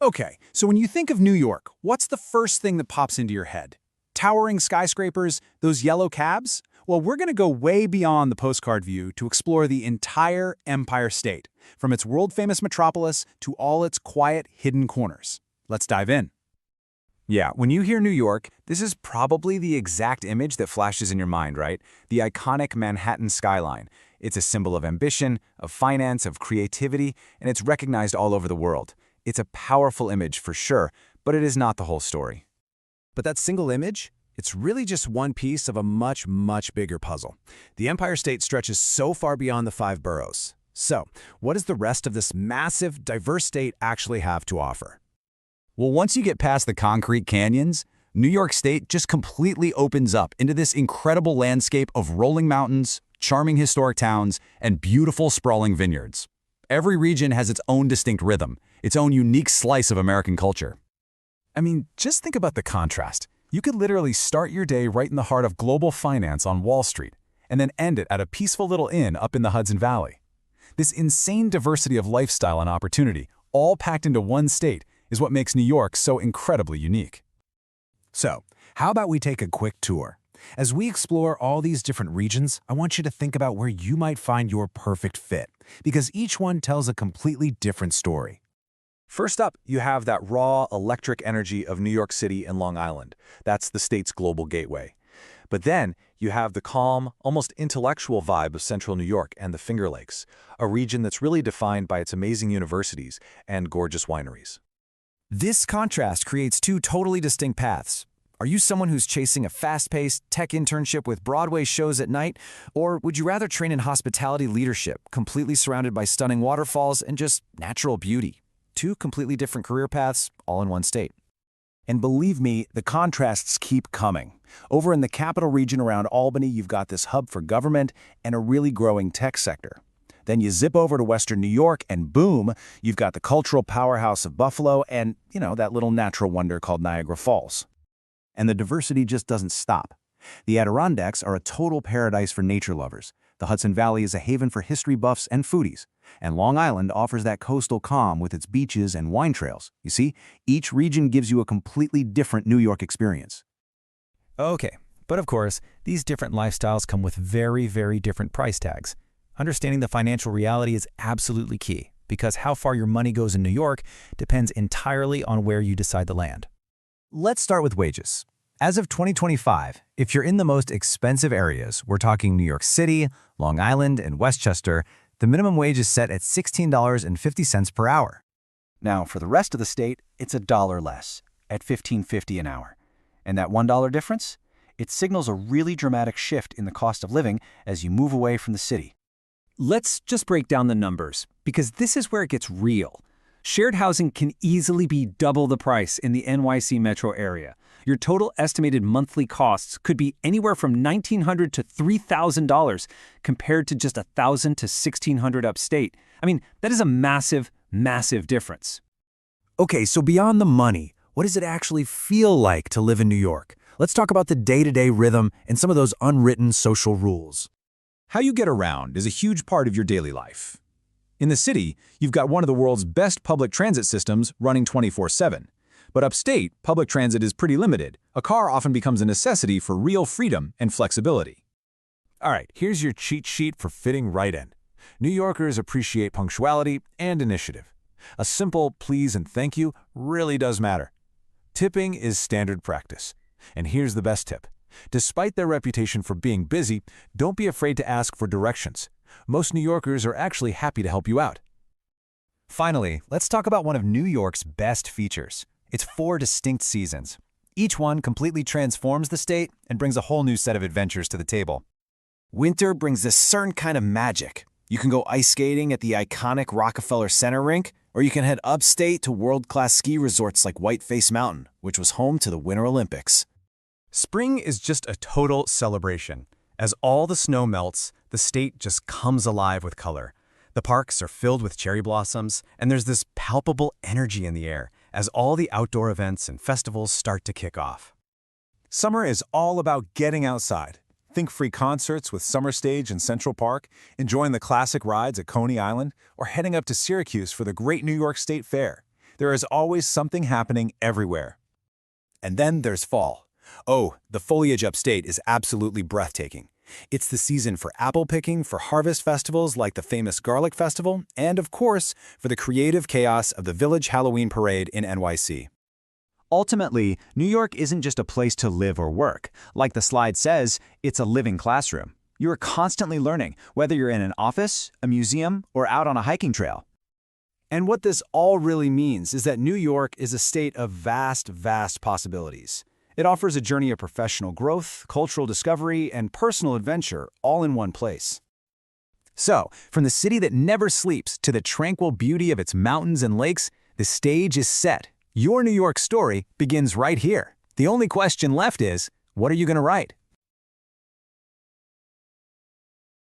Okay, so when you think of New York, what's the first thing that pops into your head? Towering skyscrapers, those yellow cabs? Well, we're going to go way beyond the postcard view to explore the entire Empire State, from its world-famous metropolis to all its quiet, hidden corners. Let's dive in. Yeah, when you hear New York, this is probably the exact image that flashes in your mind, right? The iconic Manhattan skyline. It's a symbol of ambition, of finance, of creativity, and it's recognized all over the world. It's a powerful image for sure, but it is not the whole story. But that single image, it's really just one piece of a much, much bigger puzzle. The Empire State stretches so far beyond the 5 boroughs. So, what does the rest of this massive, diverse state actually have to offer? Well, once you get past the concrete canyons, New York State just completely opens up into this incredible landscape of rolling mountains, charming historic towns, and beautiful sprawling vineyards. Every region has its own distinct rhythm, its own unique slice of American culture. I mean, just think about the contrast. You could literally start your day right in the heart of global finance on Wall Street, and then end it at a peaceful little inn up in the Hudson Valley. This insane diversity of lifestyle and opportunity, all packed into one state, is what makes New York so incredibly unique. So, how about we take a quick tour? As we explore all these different regions, I want you to think about where you might find your perfect fit, because each one tells a completely different story. First up, you have that raw, electric energy of New York City and Long Island. That's the state's global gateway. But then, you have the calm, almost intellectual vibe of central New York and the Finger Lakes, a region that's really defined by its amazing universities and gorgeous wineries. This contrast creates two totally distinct paths. Are you someone who's chasing a fast-paced tech internship with Broadway shows at night? Or would you rather train in hospitality leadership, completely surrounded by stunning waterfalls and just natural beauty? Two completely different career paths, all in one state. And believe me, the contrasts keep coming. Over in the capital region around Albany, you've got this hub for government and a really growing tech sector. Then you zip over to Western New York and boom, you've got the cultural powerhouse of Buffalo and, that little natural wonder called Niagara Falls. And the diversity just doesn't stop. The Adirondacks are a total paradise for nature lovers. The Hudson Valley is a haven for history buffs and foodies. And Long Island offers that coastal calm with its beaches and wine trails. You see, each region gives you a completely different New York experience. Okay, but of course, these different lifestyles come with very, very different price tags. Understanding the financial reality is absolutely key, because how far your money goes in New York depends entirely on where you decide to land. Let's start with wages. As of 2025, if you're in the most expensive areas, we're talking New York City, Long Island, and Westchester, the minimum wage is set at $16.50 per hour. Now, for the rest of the state, it's $1 less, at $15.50 an hour. And that $1 difference? It signals a really dramatic shift in the cost of living as you move away from the city. Let's just break down the numbers, because this is where it gets real. Shared housing can easily be double the price in the NYC metro area. Your total estimated monthly costs could be anywhere from $1,900 to $3,000 compared to just $1,000 to $1,600 upstate. I mean, that is a massive, massive difference. Okay, so beyond the money, what does it actually feel like to live in New York? Let's talk about the day-to-day rhythm and some of those unwritten social rules. How you get around is a huge part of your daily life. In the city, you've got one of the world's best public transit systems running 24/7. But upstate, public transit is pretty limited. A car often becomes a necessity for real freedom and flexibility. All right, here's your cheat sheet for fitting right in. New Yorkers appreciate punctuality and initiative. A simple please and thank you really does matter. Tipping is standard practice. And here's the best tip. Despite their reputation for being busy, don't be afraid to ask for directions. Most New Yorkers are actually happy to help you out. Finally, let's talk about one of New York's best features. It's 4 distinct seasons. Each one completely transforms the state and brings a whole new set of adventures to the table. Winter brings this certain kind of magic. You can go ice skating at the iconic Rockefeller Center rink, or you can head upstate to world-class ski resorts like Whiteface Mountain, which was home to the Winter Olympics. Spring is just a total celebration. As all the snow melts, the state just comes alive with color. The parks are filled with cherry blossoms, and there's this palpable energy in the air as all the outdoor events and festivals start to kick off. Summer is all about getting outside. Think free concerts with Summer Stage in Central Park, enjoying the classic rides at Coney Island, or heading up to Syracuse for the great New York State Fair. There is always something happening everywhere. And then there's fall. Oh, the foliage upstate is absolutely breathtaking. It's the season for apple picking, for harvest festivals like the famous Garlic Festival, and of course, for the creative chaos of the Village Halloween Parade in NYC. Ultimately, New York isn't just a place to live or work. Like the slide says, it's a living classroom. You're constantly learning, whether you're in an office, a museum, or out on a hiking trail. And what this all really means is that New York is a state of vast, vast possibilities. It offers a journey of professional growth, cultural discovery, and personal adventure all in one place. So, from the city that never sleeps to the tranquil beauty of its mountains and lakes, the stage is set. Your New York story begins right here. The only question left is, what are you going to write?